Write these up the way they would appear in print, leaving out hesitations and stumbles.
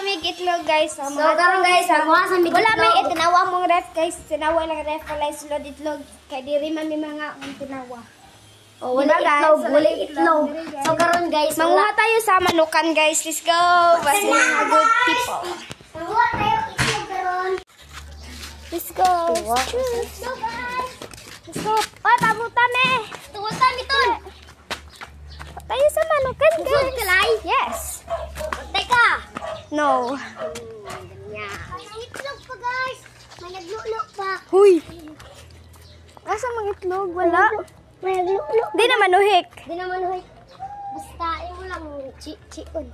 may itlog guys. So karon guys, wala may itinawa mong ref guys. Tinawa lang ref wala sulod itlog. Kay diri man may mga tinawa. Oh, wala itlog, wala itlog. So karon guys, manguha tayo sa manukan guys. Let's go. Basta mga good people. Manguha tayo itlog karon. Let's go. Let's go guys. Let's go. Oh, tamutan eh. Tugutan iton. Tayo sa manukan guys. Good kalay? Yes. Teka. No. May itlog pa guys. May naglulo pa. Huy. Asa mga itlog? Wala. May naglulo. Di na manuhik. Di naman hoy. Basta yung lang chion.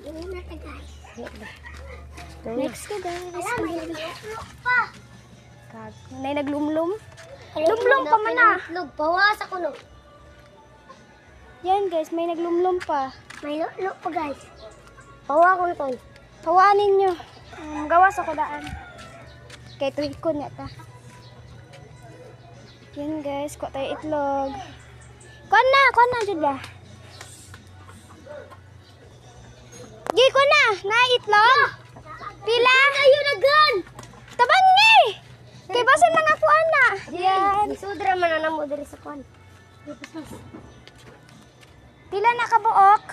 Yun na ta guys. Next ka guys. Alam, may naglulo pa. Nay naglumlum. Lumlum pa man ah. Itlog. Pawas ako no. Yan guys, may naglumlum pa. May lulo pa guys. Pawa ko nito. Hawanin nyo. Gawas ako daan. Kaya tuhikon niya ta. Yan guys, kuha tayo itlog. Kuha na dyan ba? Gi, kuha na. Na itlog. Pila? Ayo na gan. Tabang ni. Kaya basan mga kuha na. Yan. Isudra man na mo diri sa kwan. Pila na kabuok?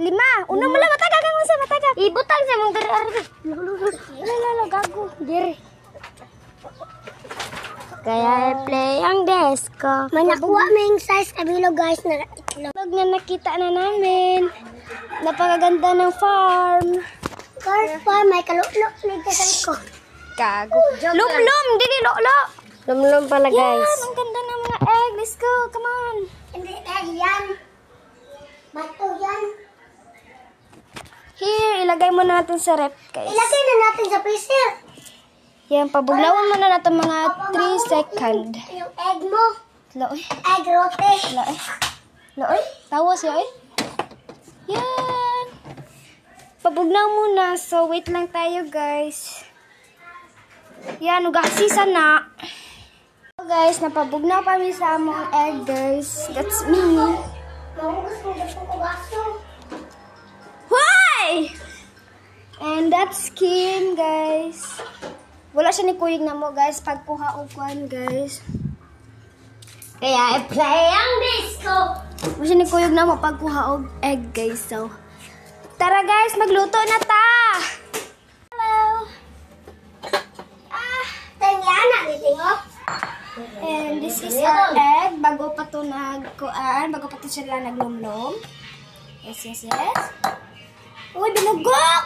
5. Una mo lang matagag ang sa matagag. Ibutang sa mong diri ari. Lalo, gago. Diri. Kaya i-play ang desk ko. May nakuha may size na bilog guys na itlog. Itlog na nakita na namin. Napakaganda ng farm. Girls farm, may kalulok ni kasal ko. Gago. Lumlum, dili lolo. Lumlum pala Yan, ang ganda ng mga egg. Let's go, come on. Hindi yan. Bato yan. Here, ilagay mo na natin sa rep, guys. Ilagay na natin sa freezer. Yan, pabuglawan mo na natin mga 3 seconds. Yung egg mo. Loy. Egg rote. Loy. Tawa siya, eh. Yan. Pabugnaw muna. So, wait lang tayo, guys. Yan, ugasisa na. So, guys, napabugnaw kami sa among egg, guys. That's me. Mahugas mo gusto ko baso. Why? And that's Kim, guys. Wala siya ni kuyig na mo, guys. Pagkuha o kwan, guys. Kaya i-play ang disco. Wala siya ni kuyig na mo pagkuha o egg, guys. So, tara, guys. Magluto na ta. Hello. Tangyana, ditingo. And this is our egg. Bago pa to nagkuan. Bago pa to sila naglumlom. Yes. Uy, binugok!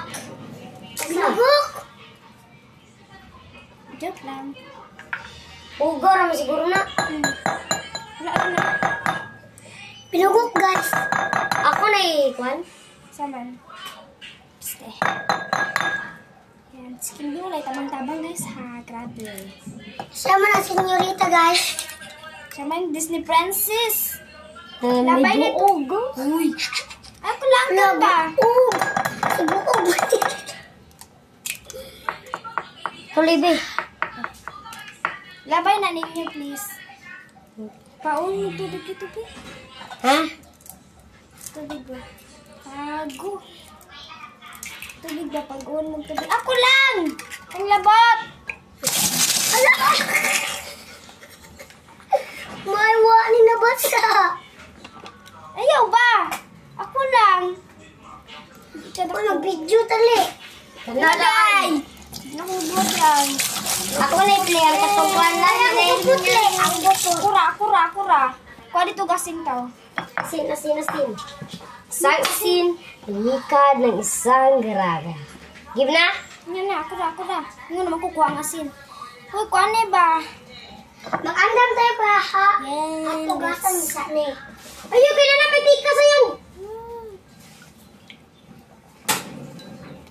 Binugok! Joke lang. Ugor naman siguro na. Wala. Binugok guys. Ako na ikwan. Saman. Pste. Yan. Skin gulay. Tabang-tabang guys ha. Grabe. Sama na senyorita guys. Saman Disney Princess. Labay Labay na ugo. Uy. Ako lang to ba? Ibuog. Holiday. Labay na ninyo please. Paun mo tubig ito po. Ha? Tubig ba? Tago. Tubig ba? Pag-uwan mo tubig. Ako lang! Ang labot! Ala! May wani na basa. Ayaw ba? Ako lang. Ano video tali? Nalay! Nakubot lang. Ako na i-play ang katungkuan lang. Ang buto. Kura. Kuha dito gasing tao. Asin. Saksin, lumikad ng isang garaga. Give na? Yan na, kura. Nga naman kukuha ang asin. Uy, kuha na ba? Mag-andam tayo pa ha? Yes. At tugasan ni sa ni. Ayun, kailan na may tika sa yun?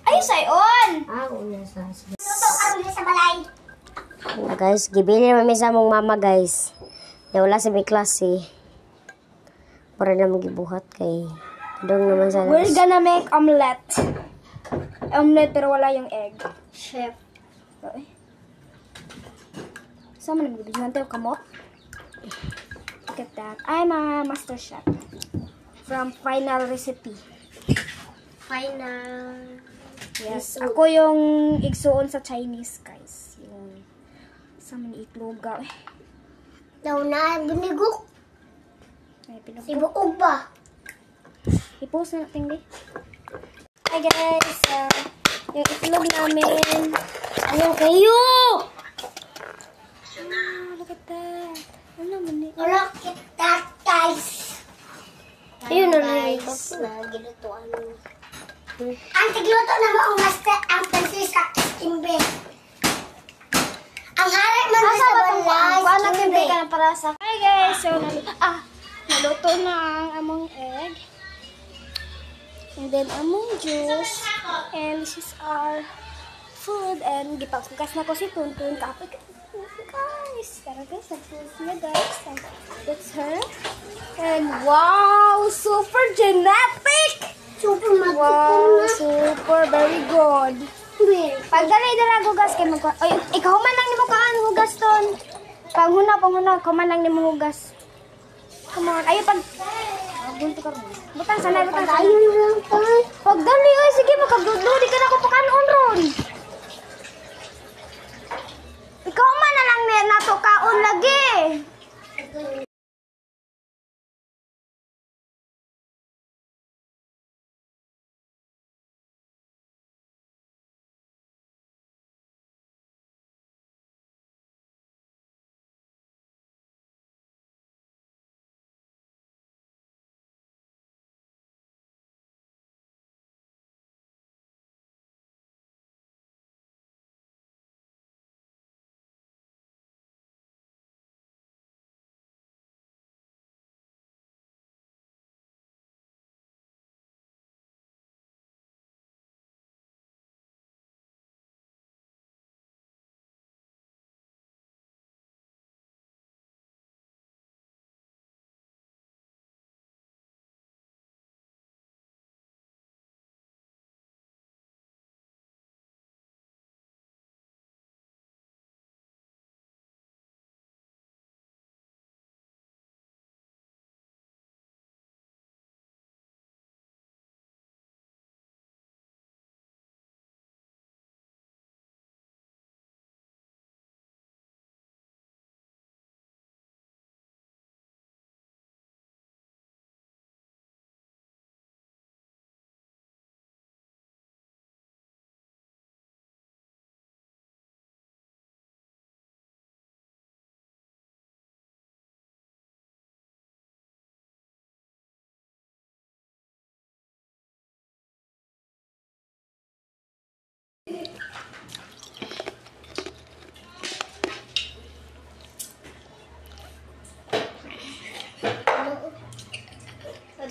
Ay, sayon! Una sa luto kami sa balay. Guys, gibili naman sa mong mama guys. Wala sa may klase. Para na magibuhat kay dong naman sa We're gonna make omelette. Omelette pero wala yung egg. chef. Okay. Saan mo nagbibigyan tayo kamot? Look at that. I'm a master chef. from Final Recipe. Final. Yes, ako yung igsuon sa Chinese, guys. Yung sa mani itloga. Daw na binigok. Ay, Sibuog ba? I-post na natin, guys. Hi, guys. Yung itlog namin. Ano kayo? Look at that. Ano naman eh? Look at that, guys. Ayun na guys. Na gilutuan mo. Ang tigluto na mo ang master ang Francisca Kimbe. Ang harap man sa balay. Paano natin ka na para sa... Hi, guys. So, naluto na ang among egg. And then, among juice. And this is our food. And gipagpukas na ko si Tuntun. Kapag guys. Tara guys, nag-post niya guys. That's her. And wow! Super genetic! Super matik Wow! Super, very good. Pag ganay dala gugas kay mag... Ay, ikaw man lang ni mo kaan hugas ton. Panghuna, ikaw man lang ni mo hugas. Come on. Ay, pag... Gunto ka rin. Butang sana. Ayun lang pa. Pag dali, ay, sige, magkagudlo. Di ka na ko pakanon ron. Ikaw man na lang nato kaon lagi.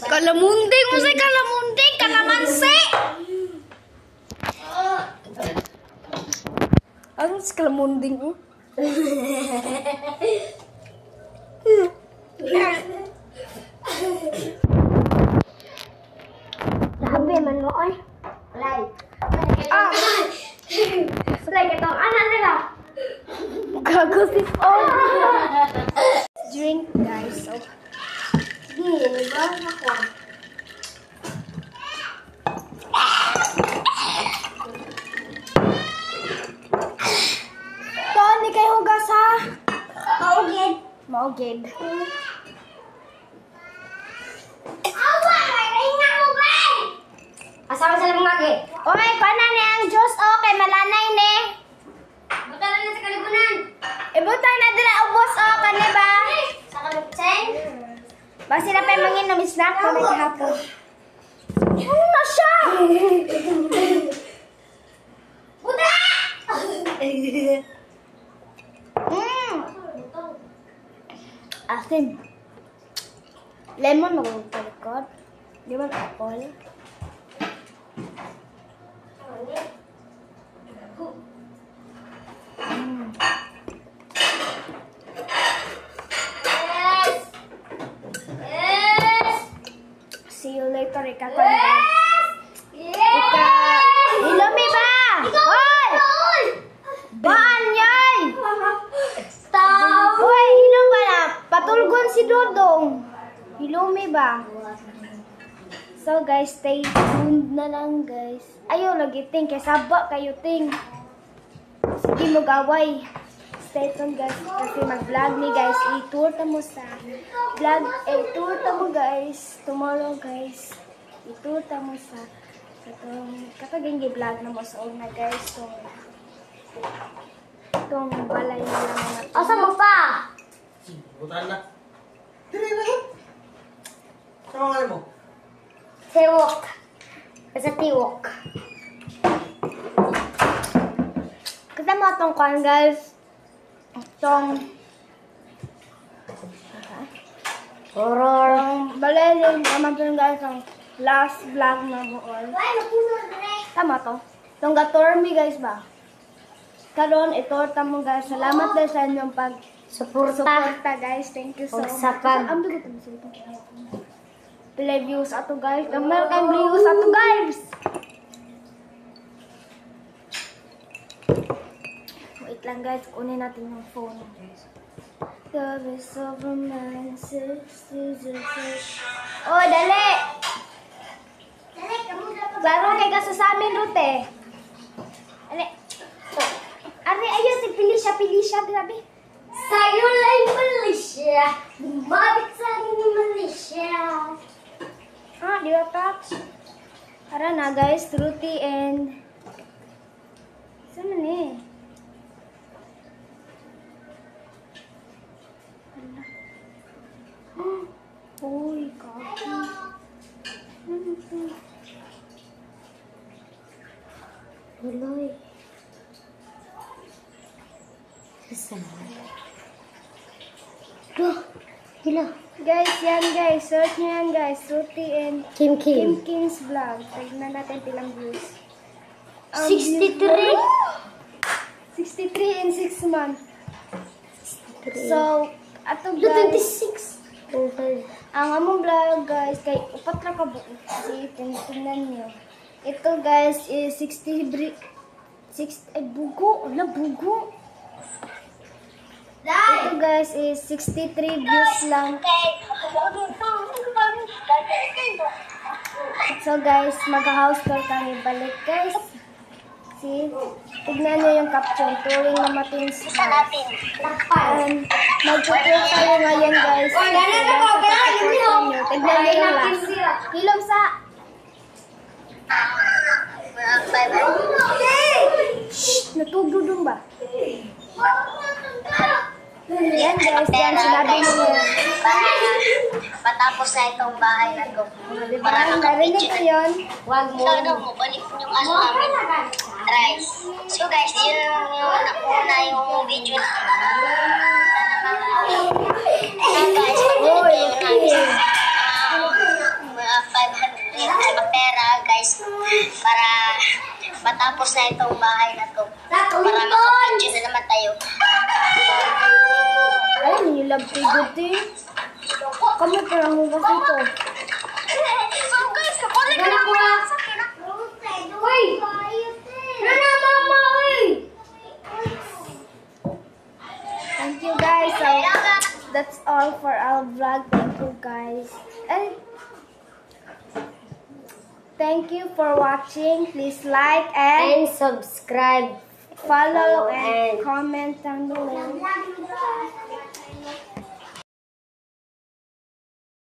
Kalamunding mo say kalamunding, kalamansi. Ano si kalamunding oh? Sabi man mo oy. Lay. Lay katong anak nila. Gago si oh. Drink guys. So Ba ako. Tony kay hugas ha. Maugid. Maugid. Awa, may nga mo ba? Asawa sila mga gi. Oy, kana ni ang juice okay malanay ni. Buta na sa kalibunan. Ibutang na dira ubos oh kani ba? Sa kalupsen. Basi na pa manginom snack ko na gihapon. Ano na siya? Buta! Asin. Lemon na kung talikod. Di ba apple? See you later, Ika. Ika. Hilami ba? Hoy! Baan yay! Hoy, hilom ba na? Patulgon si Dodong. Hilumi ba? So guys, stay tuned na lang guys. Ayaw lagi ting, kay saba kayo ting. Sige mo gaway. Stay tuned guys, kasi mag-vlog ni guys. I-tour ta mo sa vlog. I-tour ta mo guys. Tomorrow guys. I-tour ta mo sa kataging vlog na mo sa una guys. So, itong balay na lang. Asa mo pa? Butan na. Dili na. Sama mo. Tiwok. Sa tiwok. Kasi mo itong kwan guys. Itong Horror. balay din naman po guys. Ang last vlog na mo all. Tama to. Itong gatormi guys ba? Karon ito tamo guys. Salamat dahil sa inyong suporta guys. Thank you so Ug much. sa pag- Ang bigot ang cellphone ko. Play views ato guys. Gamay kay views ato guys. Wait lang guys, kunin natin yung phone. Love is so romantic. Oh, dali! Klaro kay kaso sa amin, Rute. Dali. Ari, ayun, si Felicia, grabe. Sa'yo lang Malaysia. Bumabit sa akin ni Malaysia. Ah, di ba pa? Tara na guys, Ruti and... Saan na ni? Hala. Uy, kaki. Ano to? Huloy. Saan? Gila. Guys, yan guys. Search nyo yan guys. Ruti and Kim Kim. Kim's vlog. Tignan natin pilang views. 63. 63 in 6 months. So, ato guys. 26. Ang among vlog guys, kay upat ra ka buo. Kasi tingnan niyo. Ito guys is 60 ay bugo, wala bugo. Ito guys is 63 views lang. So guys, mag-house tour kami balik guys. See? Tignan niyo yung caption, touring na Matins house. Mag-tour tayo ngayon guys. Tignan niyo yung last. Hilom sa... Shhh! Natugdudong ba? Yan guys, yan sinabi mo yan. Patapos na itong bahay na to. Diba? Narinig ko yun. Wag mo. So, mo, balik yung ano namin. Rice. So guys, yun yung nakuna yung video na. Guys, Oy, namin okay. mga 500 na pera guys para matapos na itong bahay na to. Para makapidyo na naman tayo. Ay, nilab tiguti. Kami parang hugas ito. So guys, kapalik na lang muna sa kina. Uy! Nana, mama, uy! Thank you guys. So, that's all for our vlog. Thank you guys. And thank you for watching. Please like and And subscribe. follow and And- comment down below.